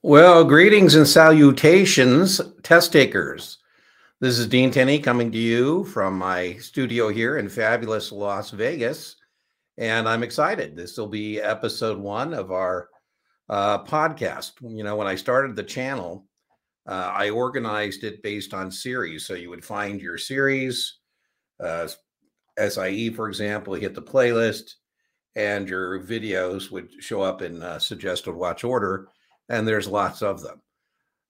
Well, greetings and salutations, test takers. This is Dean Tenney coming to you from my studio here in fabulous Las Vegas, and I'm excited. This will be episode one of our podcast. You know, when I started the channel, I organized it based on series. So you would find your series, uh, SIE, for example, hit the playlist, and your videos would show up in suggested watch order, and there's lots of them.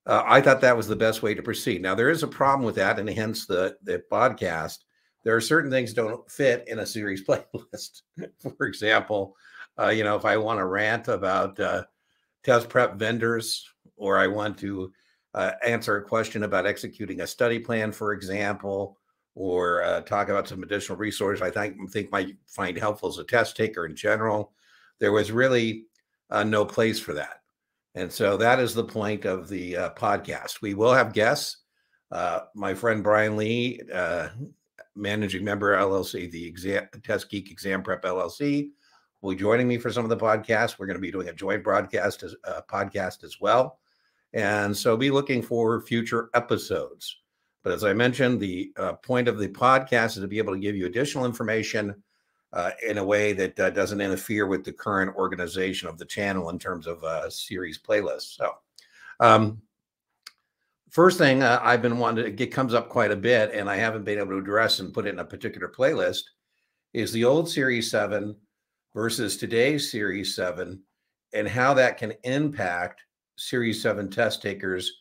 I thought that was the best way to proceed. Now, there is a problem with that, and hence the podcast. There are certain things don't fit in a series playlist. For example, if I want to rant about test prep vendors, or I want to answer a question about executing a study plan, for example, or talk about some additional resources I think might find helpful as a test taker in general, there was really no place for that. And so that is the point of the podcast. We will have guests. My friend Brian Lee, managing member LLC, the Test Geek Exam Prep LLC, will be joining me for some of the podcasts. We're going to be doing a joint broadcast podcast as well. And so be looking for future episodes. But as I mentioned, the point of the podcast is to be able to give you additional information in a way that doesn't interfere with the current organization of the channel in terms of series playlists. So first thing I've been wanting to get comes up quite a bit, and I haven't been able to address and put it in a particular playlist, is the old Series 7 versus today's Series 7 and how that can impact Series 7 test takers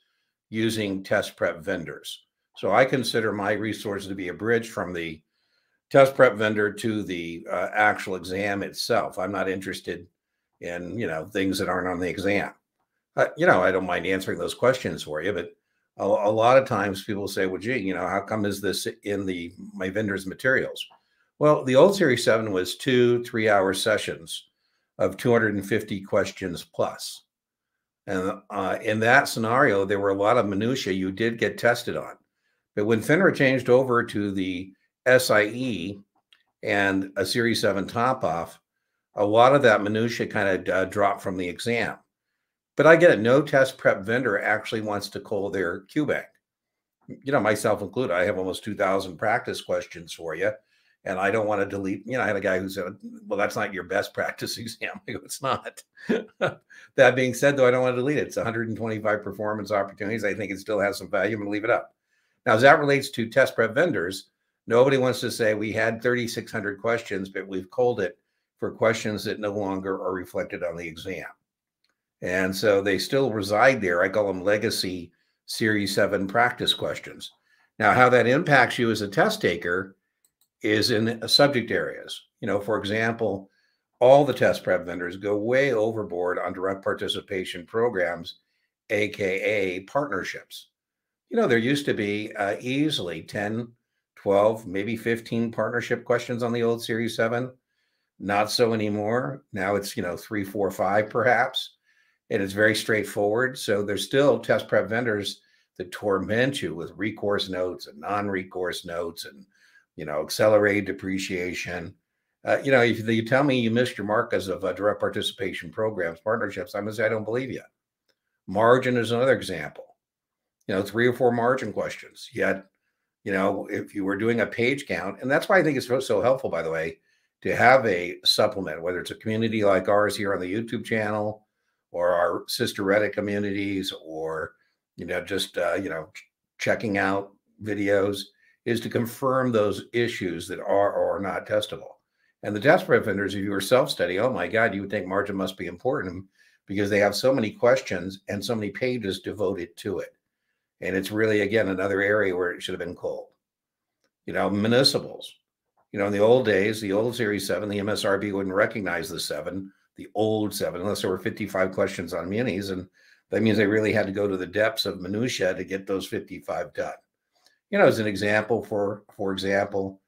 using test prep vendors. So I consider my resources to be a bridge from the test prep vendor to the actual exam itself. I'm not interested in, things that aren't on the exam. I don't mind answering those questions for you, but a lot of times people say, well, gee, how come is this in my vendor's materials? Well, the old Series 7 was 2-3 hour sessions of 250 questions plus. And in that scenario, there were a lot of minutia you did get tested on. But when FINRA changed over to the SIE and a Series 7 top-off, a lot of that minutia kind of dropped from the exam. But I get it. No test prep vendor actually wants to cull their Q bank. Myself included, I have almost 2,000 practice questions for you, and I don't want to delete. I had a guy who said, well, that's not your best practice exam. I go, it's not. That being said, though, I don't want to delete it. It's 125 performance opportunities. I think it still has some value. I'm going to leave it up. Now, as that relates to test prep vendors, nobody wants to say we had 3,600 questions, but we've culled it for questions that no longer are reflected on the exam. And so they still reside there. I call them legacy Series 7 practice questions. Now, how that impacts you as a test taker is in subject areas. For example, all the test prep vendors go way overboard on direct participation programs, AKA partnerships. There used to be easily 10, 12, maybe 15 partnership questions on the old Series 7. Not so anymore. Now it's, 3, 4, 5 perhaps. And it's very straightforward. So there's still test prep vendors that torment you with recourse notes and non-recourse notes and, accelerated depreciation. If you tell me you missed your mark as of direct participation programs, partnerships, I'm going to say I don't believe you. Margin is another example. 3 or 4 margin questions. Yet, if you were doing a page count, and that's why I think it's so helpful, by the way, to have a supplement, whether it's a community like ours here on the YouTube channel or our sister Reddit communities, or, checking out videos, is to confirm those issues that are or are not testable. And the test prep vendors, if you were self-study, oh my God, you would think margin must be important because they have so many questions and so many pages devoted to it. And it's really, again, another area where it should have been culled. Municipals. In the old days, the old Series 7, the MSRB wouldn't recognize the 7, the old 7, unless there were 55 questions on munis. And that means they really had to go to the depths of minutia to get those 55 done. As an example, for example,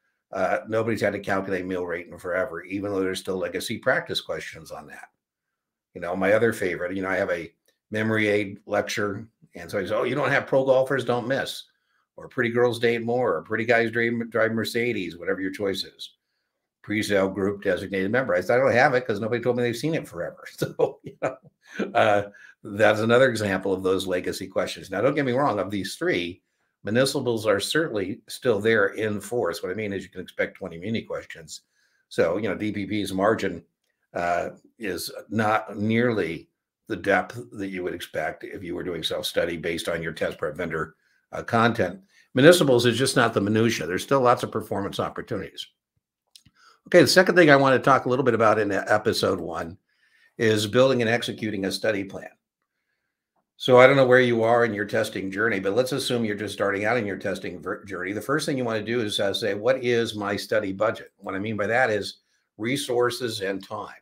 nobody's had to calculate meal rate in forever, even though there's still legacy practice questions on that. My other favorite, I have a memory aid lecture. And so he says, oh, you don't have pro golfers, don't miss. Or pretty girls date more, or pretty guys drive Mercedes, whatever your choice is. Pre-sale group designated member. I said, I don't have it because nobody told me they've seen it forever. So, That's another example of those legacy questions. Now, don't get me wrong, of these three, municipals are certainly still there in force. What I mean is you can expect 20 muni questions. So, DPPs margin is not nearly the depth that you would expect if you were doing self-study based on your test prep vendor content. Municipals is just not the minutia. There's still lots of performance opportunities. Okay, the second thing I want to talk a little bit about in episode 1 is building and executing a study plan. So I don't know where you are in your testing journey, but let's assume you're just starting out in your testing journey. The first thing you want to do is say, what is my study budget? What I mean by that is resources and time.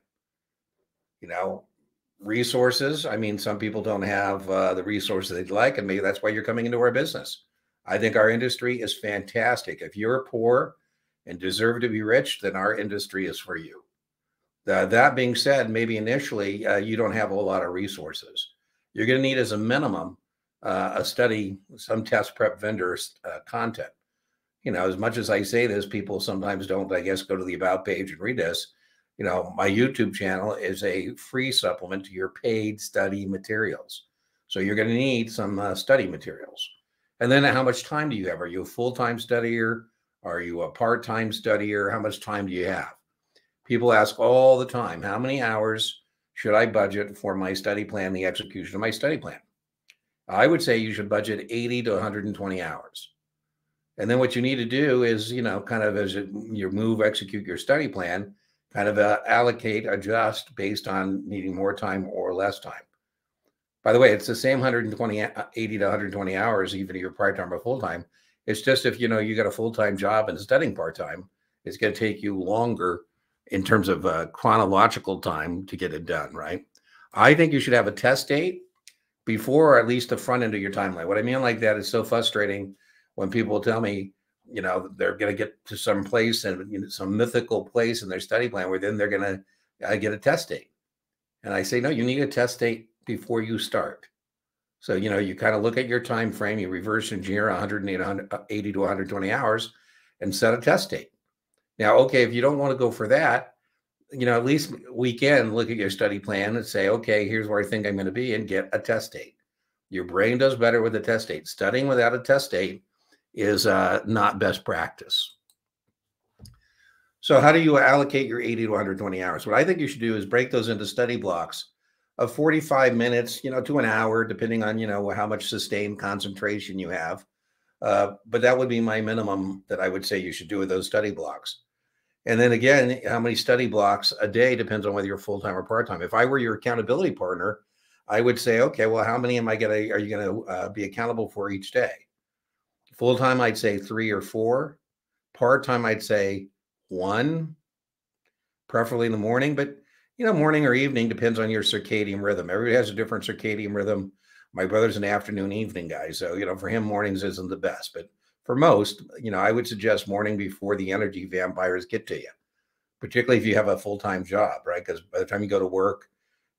Resources, I mean, some people don't have the resources they'd like, and maybe that's why you're coming into our business. I think our industry is fantastic. If you're poor and deserve to be rich, then our industry is for you. That being said, maybe initially you don't have a whole lot of resources. You're going to need as a minimum a study, some test prep vendors content. As much as I say this, people sometimes don't, I guess, go to the about page and read this. My YouTube channel is a free supplement to your paid study materials. So you're going to need some study materials. And then how much time do you have? Are you a full-time studier? Are you a part-time studier? How much time do you have? People ask all the time, how many hours should I budget for my study plan, the execution of my study plan? I would say you should budget 80 to 120 hours. And then what you need to do is, kind of as you execute your study plan, kind of allocate, adjust based on needing more time or less time. By the way, it's the same 80 to 120 hours, even if you're part-time or full-time. It's just if, you got a full-time job and studying part-time, it's going to take you longer in terms of chronological time to get it done, right? I think you should have a test date before, or at least the front end of your timeline. What I mean like that is so frustrating when people tell me, they're going to get to some place and some mythical place in their study plan where then they're going to get a test date. And I say, no, you need a test date before you start. So, you kind of look at your time frame, you reverse engineer 180 to 120 hours and set a test date. Now, okay, if you don't want to go for that, at least weekend, look at your study plan and say, okay, here's where I think I'm going to be, and get a test date. Your brain does better with a test date. Studying without a test date is not best practice. So how do you allocate your 80 to 120 hours? What I think you should do is break those into study blocks of 45 minutes, to an hour, depending on, how much sustained concentration you have. But that would be my minimum that I would say you should do with those study blocks. And then again, how many study blocks a day depends on whether you're full-time or part-time. If I were your accountability partner, I would say, okay, well, how many are you going to be accountable for each day? Full-time, I'd say 3 or 4. Part-time, I'd say 1, preferably in the morning. But, morning or evening depends on your circadian rhythm. Everybody has a different circadian rhythm. My brother's an afternoon, evening guy. So, for him, mornings isn't the best. But for most, I would suggest morning before the energy vampires get to you, particularly if you have a full-time job, right? Because by the time you go to work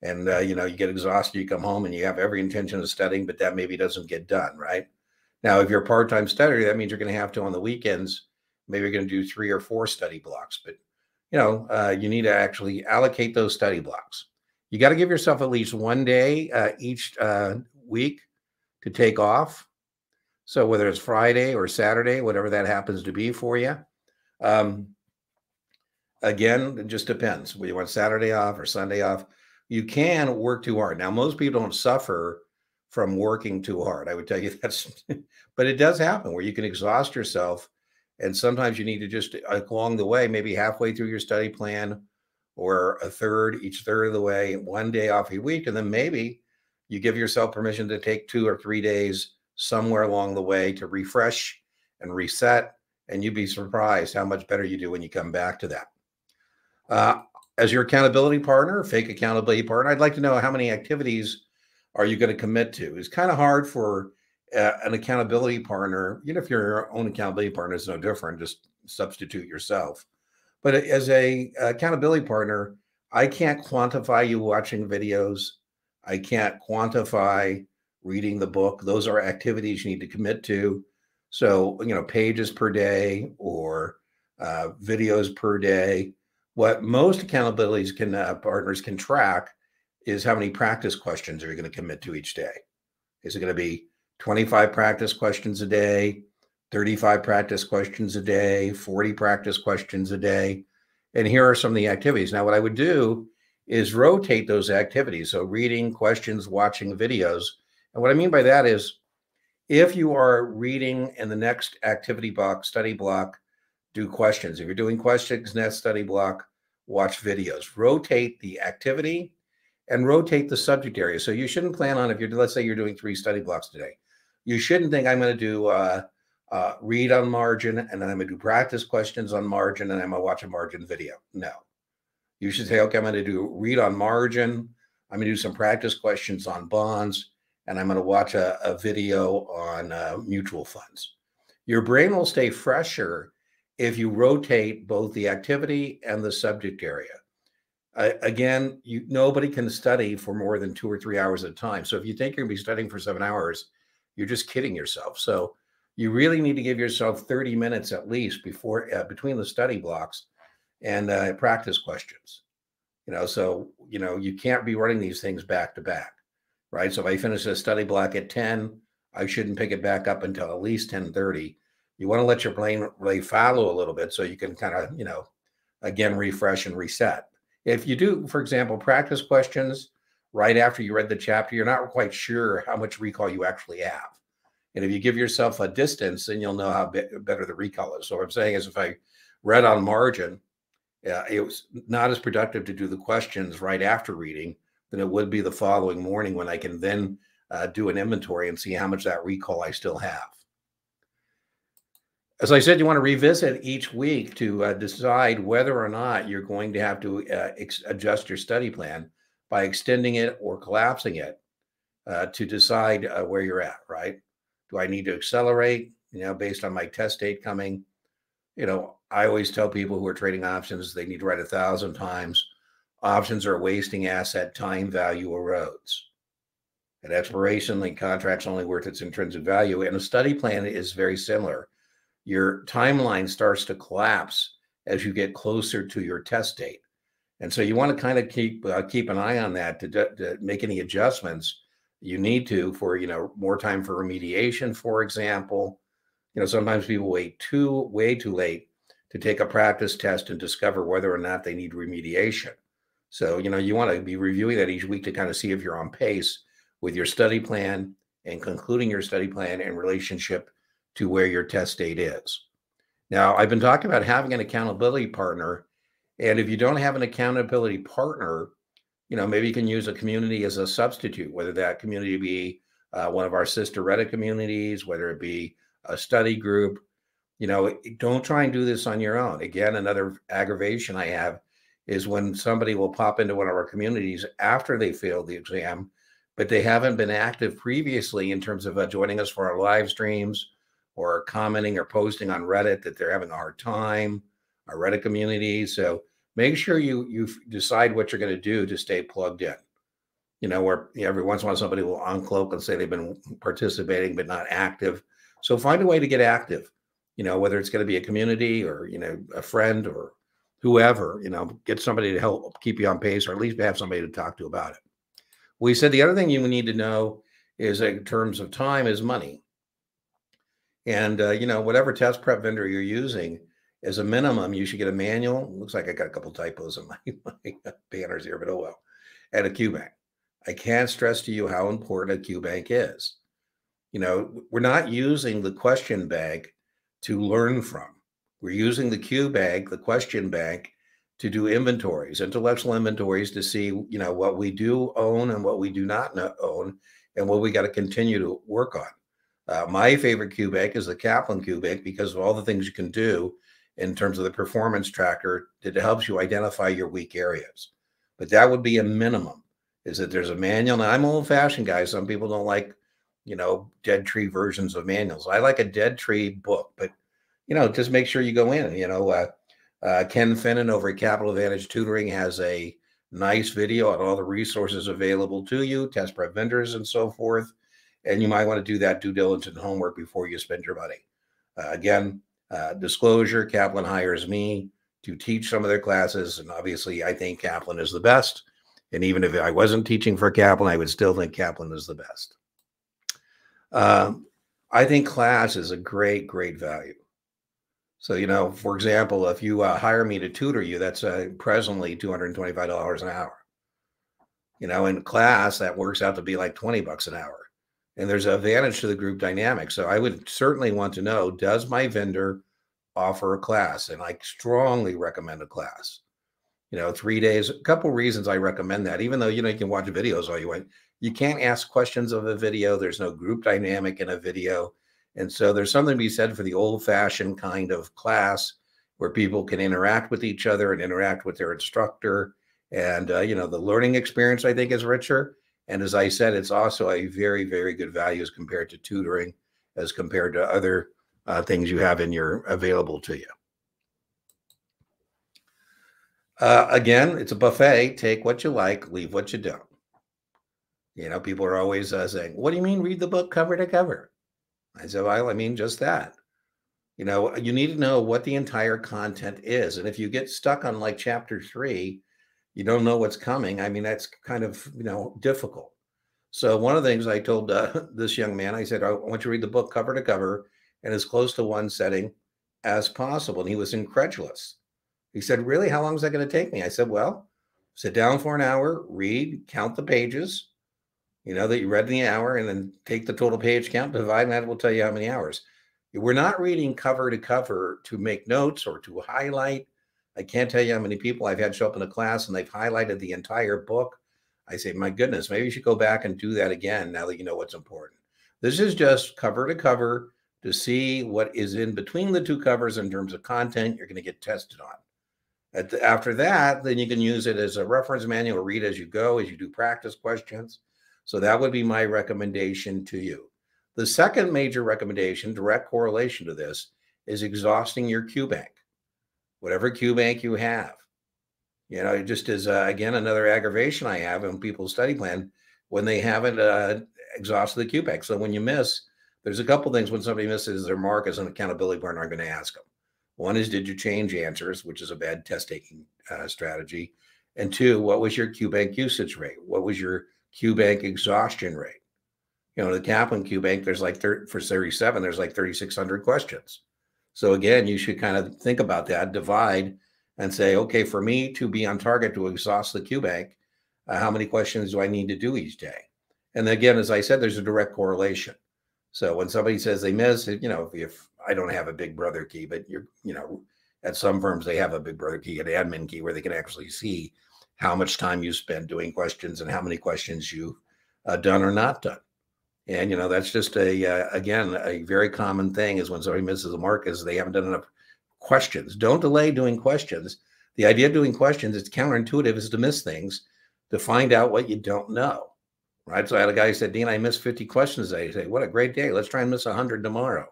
and, you get exhausted, you come home and you have every intention of studying, but that maybe doesn't get done, right? Now, if you're a part-time studier, that means you're going to have to, on the weekends, maybe you're going to do 3 or 4 study blocks. But, you need to actually allocate those study blocks. You got to give yourself at least one day each week to take off. So whether it's Friday or Saturday, whatever that happens to be for you. Again, it just depends. Whether you want Saturday off or Sunday off. You can work too hard. Now, most people don't suffer from working too hard. I would tell you that's, but it does happen where you can exhaust yourself. And sometimes you need to just along the way, maybe halfway through your study plan or each third of the way, one day off a week. And then maybe you give yourself permission to take 2 or 3 days somewhere along the way to refresh and reset. And you'd be surprised how much better you do when you come back to that. As your accountability partner, fake accountability partner, I'd like to know how many activities are you going to commit to? It's kind of hard for an accountability partner. If your own accountability partner is no different, just substitute yourself. But as a accountability partner, I can't quantify you watching videos. I can't quantify reading the book. Those are activities you need to commit to. So, pages per day or videos per day. What most accountabilities partners can track is how many practice questions are you going to commit to each day? Is it going to be 25 practice questions a day, 35 practice questions a day, 40 practice questions a day? And here are some of the activities. Now, what I would do is rotate those activities. So reading, questions, watching videos. And what I mean by that is if you are reading in the next activity block, study block, do questions. If you're doing questions, next study block, watch videos. Rotate the activity and rotate the subject area. So you shouldn't plan on, if you're, let's say you're doing 3 study blocks today, you shouldn't think I'm going to do read on margin, and then I'm going to do practice questions on margin, and I'm going to watch a margin video. No. You should say, okay, I'm going to do read on margin. I'm going to do some practice questions on bonds, and I'm going to watch a video on mutual funds. Your brain will stay fresher if you rotate both the activity and the subject area. Again, nobody can study for more than 2 or 3 hours at a time. So if you think you're going to be studying for 7 hours, you're just kidding yourself. So you really need to give yourself 30 minutes at least before between the study blocks and practice questions. So you can't be running these things back to back, right? So if I finish a study block at 10, I shouldn't pick it back up until at least 10:30. You want to let your brain lay fallow a little bit so you can kind of, again, refresh and reset. If you do, for example, practice questions right after you read the chapter, you're not quite sure how much recall you actually have. And if you give yourself a distance, then you'll know how better the recall is. So what I'm saying is if I read on margin, it was not as productive to do the questions right after reading than it would be the following morning when I can then do an inventory and see how much that recall I still have. As I said, you want to revisit each week to decide whether or not you're going to have to adjust your study plan by extending it or collapsing it to decide where you're at, right? Do I need to accelerate, based on my test date coming? I always tell people who are trading options, they need to write 1,000 times. Options are a wasting asset, time value erodes. At expiration, the contract's only worth its intrinsic value. And a study plan is very similar. Your timeline starts to collapse as you get closer to your test date. And so you want to kind of keep an eye on that to make any adjustments you need to for, more time for remediation, for example. Sometimes people wait way too late to take a practice test and discover whether or not they need remediation. So, you want to be reviewing that each week to kind of see if you're on pace with your study plan and concluding your study plan in relationship to where your test date is. Now, I've been talking about having an accountability partner. And if you don't have an accountability partner, maybe you can use a community as a substitute, whether that community be one of our sister Reddit communities, whether it be a study group. Don't try and do this on your own. Again, another aggravation I have is when somebody will pop into one of our communities after they failed the exam, but they haven't been active previously in terms of joining us for our live streams or commenting or posting on Reddit that they're having a hard time, our Reddit community. So make sure you decide what you're going to do to stay plugged in. Where every once in a while somebody will uncloak and say they've been participating but not active. So find a way to get active, whether it's going to be a community or, a friend or whoever, get somebody to help keep you on pace, or at least have somebody to talk to about it. We said the other thing you need to know is in terms of time is money. And, whatever test prep vendor you're using, as a minimum, you should get a manual. Looks like I got a couple typos in my banners here, but oh well. And a QBank. I can't stress to you how important a QBank is. We're not using the question bank to learn from. We're using the QBank, the question bank, to do inventories, intellectual inventories to see, what we do own and what we do not own and what we got to continue to work on. My favorite QBank is the Kaplan QBank because of all the things you can do in terms of the performance tracker that helps you identify your weak areas. But that would be a minimum, is that there's a manual. Now, I'm old-fashioned, guys. Some people don't like, dead tree versions of manuals. I like a dead tree book, but, just make sure you go in. Ken Finnan over at Capital Advantage Tutoring has a nice video on all the resources available to you, test prep vendors and so forth. And you might want to do that due diligence and homework before you spend your money. Again, disclosure, Kaplan hires me to teach some of their classes. And obviously, I think Kaplan is the best. And even if I wasn't teaching for Kaplan, I would still think Kaplan is the best. I think class is a great, great value. So, you know, for example, if you hire me to tutor you, that's presently $225 an hour. You know, in class, that works out to be like 20 bucks an hour. And there's an advantage to the group dynamic. So I would certainly want to know, does my vendor offer a class? And I strongly recommend a class. You know, 3 days, a couple reasons I recommend that, even though, you know, you can watch videos all you want. You can't ask questions of a video. There's no group dynamic in a video. And so there's something to be said for the old fashioned kind of class where people can interact with each other and interact with their instructor. And, you know, the learning experience, I think, is richer. And as I said, it's also a very, very good value as compared to tutoring, as compared to other things you have in your available to you. Again, it's a buffet. Take what you like, leave what you don't. You know, people are always saying, what do you mean read the book cover to cover? I said, well, I mean just that. You know, you need to know what the entire content is. And if you get stuck on like chapter 3, you don't know what's coming. I mean, that's kind of, you know, difficult. So one of the things I told this young man, I said, I want you to read the book cover to cover and as close to one setting as possible. And he was incredulous. He said, really? How long is that going to take me? I said, well, sit down for an hour, read, count the pages, you know, that you read in the hour, and then take the total page count, divide, and that will tell you how many hours. We're not reading cover to cover to make notes or to highlight. I can't tell you how many people I've had show up in a class and they've highlighted the entire book. I say, my goodness, maybe you should go back and do that again now that you know what's important. This is just cover to cover to see what is in between the two covers in terms of content you're going to get tested on. After that, then you can use it as a reference manual, read as you go, as you do practice questions. So that would be my recommendation to you. The second major recommendation, direct correlation to this, is exhausting your Q bank, whatever Q bank you have. You know, it just is, again, another aggravation I have in people's study plan when they haven't exhausted the Q bank. So when you miss, there's a couple things when somebody misses their mark as an accountability partner, I'm going to ask them. One is, did you change answers, which is a bad test taking strategy? And two, what was your Q bank usage rate? What was your Q bank exhaustion rate? You know, the Kaplan Q bank, there's like for Series 7, there's like 3,600 questions. So again, you should kind of think about that, divide and say, okay, for me to be on target to exhaust the Q bank, how many questions do I need to do each day? And again, as I said, there's a direct correlation. So when somebody says they miss, you know, if I don't have a Big Brother key, but you know, at some firms, they have a Big Brother key, an admin key, where they can actually see how much time you spend doing questions and how many questions you've done or not done. And, you know, that's just again, a very common thing is when somebody misses the mark is they haven't done enough questions. Don't delay doing questions. The idea of doing questions, it's counterintuitive, is to miss things, to find out what you don't know. Right. So I had a guy who said, Dean, I missed 50 questions today. I say, what a great day. Let's try and miss 100 tomorrow.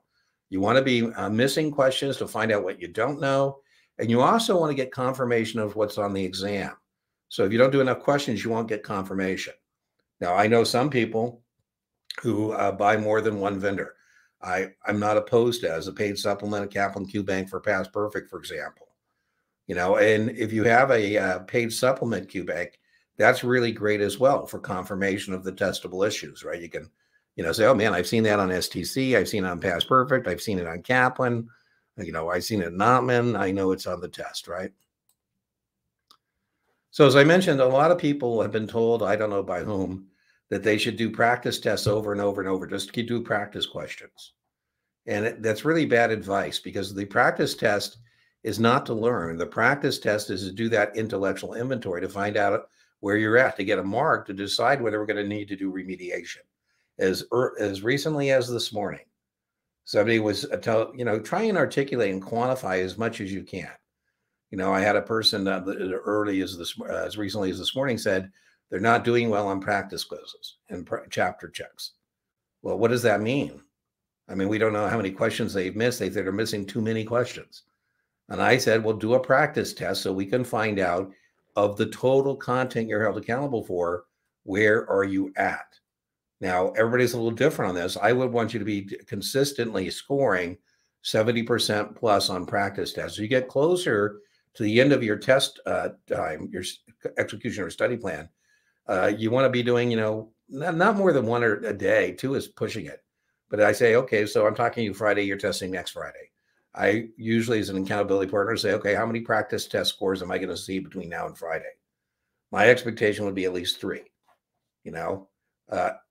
You want to be missing questions to find out what you don't know. And you also want to get confirmation of what's on the exam. So if you don't do enough questions, you won't get confirmation. Now, I know some people who buy more than one vendor. I'm not opposed to as a paid supplement, a Kaplan Q Bank for Past Perfect, for example. You know, and if you have a paid supplement Q Bank, that's really great as well for confirmation of the testable issues, right? You can, you know, say, oh man, I've seen that on STC. I've seen it on Past Perfect. I've seen it on Kaplan. You know, I've seen it in Notman. I know it's on the test, right? So as I mentioned, a lot of people have been told, I don't know by whom, that they should do practice tests over and over and over, just to do practice questions. And that's really bad advice because the practice test is not to learn. The practice test is to do that intellectual inventory to find out where you're at, to get a mark, to decide whether we're going to need to do remediation. As recently as this morning, somebody was, you know, try and articulate and quantify as much as you can. You know, I had a person as recently as this morning said they're not doing well on practice quizzes and chapter checks. Well, what does that mean? I mean, we don't know how many questions they've missed. They say they're missing too many questions. And I said, well, do a practice test so we can find out of the total content you're held accountable for, where are you at? Now, everybody's a little different on this. I would want you to be consistently scoring 70% plus on practice tests. So you get closer to the end of your test time, your execution or study plan, You want to be doing, not more than one a day. Two is pushing it. But I say, okay, so I'm talking to you Friday, you're testing next Friday. I usually, as an accountability partner, say, okay, how many practice test scores am I going to see between now and Friday? My expectation would be at least 3.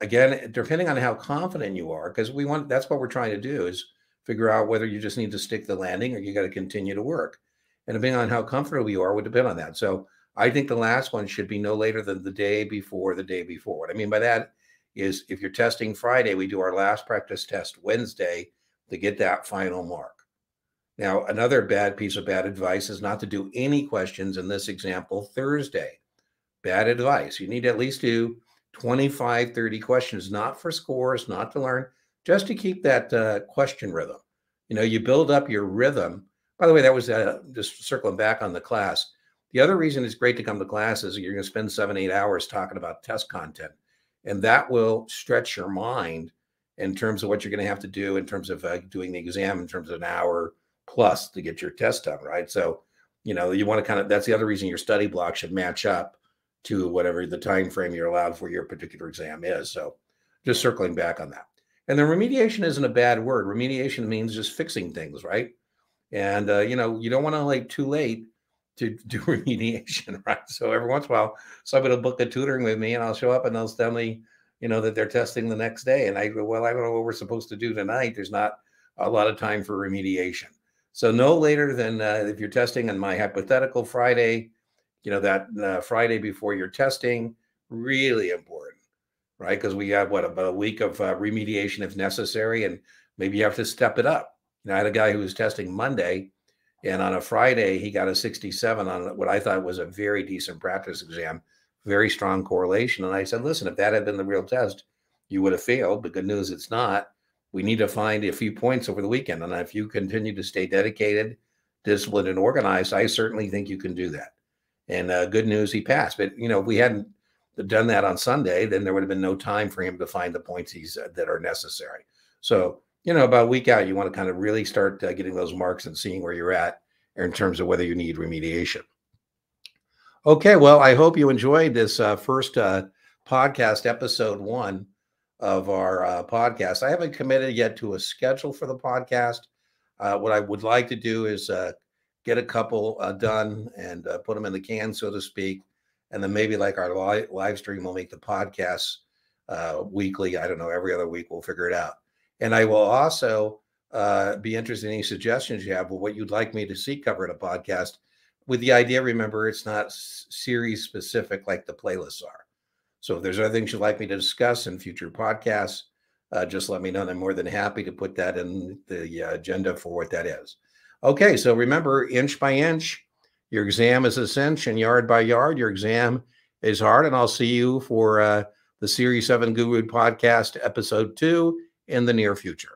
Again, depending on how confident you are, because that's what we're trying to do, is figure out whether you just need to stick the landing or you got to continue to work. And depending on how comfortable you are would depend on that. So I think the last one should be no later than the day before the day before. What I mean by that is, if you're testing Friday, we do our last practice test Wednesday to get that final mark. Now, another piece of bad advice is not to do any questions in this example Thursday. Bad advice. You need to at least do 25, 30 questions, not for scores, not to learn, just to keep that question rhythm. You build up your rhythm. By the way, that was just circling back on the class. The other reason it's great to come to class is you're going to spend 7, 8 hours talking about test content, and that will stretch your mind in terms of what you're going to have to do in terms of doing the exam in terms of an hour plus to get your test done, right? So, you want to that's the other reason your study block should match up to whatever the time frame you're allowed for your particular exam is. So just circling back on that. And then remediation isn't a bad word. Remediation means just fixing things, right? And, you don't want to too late to do remediation, right? So every once in a while, somebody will book a tutoring with me and I'll show up and they'll tell me, that they're testing the next day. And I go, well, I don't know what we're supposed to do tonight. There's not a lot of time for remediation. So no later than if you're testing on my hypothetical Friday, that Friday before you're testing, really important, right? Because we have about a week of remediation if necessary, and maybe you have to step it up. I had a guy who was testing Monday, and on a Friday, he got a 67 on what I thought was a very decent practice exam, very strong correlation. And I said, listen, if that had been the real test, you would have failed. The good news, it's not. We need to find a few points over the weekend. And if you continue to stay dedicated, disciplined, and organized, I certainly think you can do that. And good news, he passed. But, if we hadn't done that on Sunday, then there would have been no time for him to find the points that are necessary. So, about a week out, you want to kind of really start getting those marks and seeing where you're at in terms of whether you need remediation. Okay, well, I hope you enjoyed this first podcast, episode 1 of our podcast. I haven't committed yet to a schedule for the podcast. What I would like to do is get a couple done and put them in the can, so to speak. And then maybe like our live stream, we'll make the podcasts weekly. I don't know, every other week, we'll figure it out. And I will also be interested in any suggestions you have of what you'd like me to see covered in a podcast, with the idea, remember, it's not series specific like the playlists are. So if there's other things you'd like me to discuss in future podcasts, just let me know. I'm more than happy to put that in the agenda for what that is. Okay, so remember, inch by inch, your exam is a cinch, and yard by yard, your exam is hard. And I'll see you for the Series 7 Guru Podcast, episode 2 in the near future.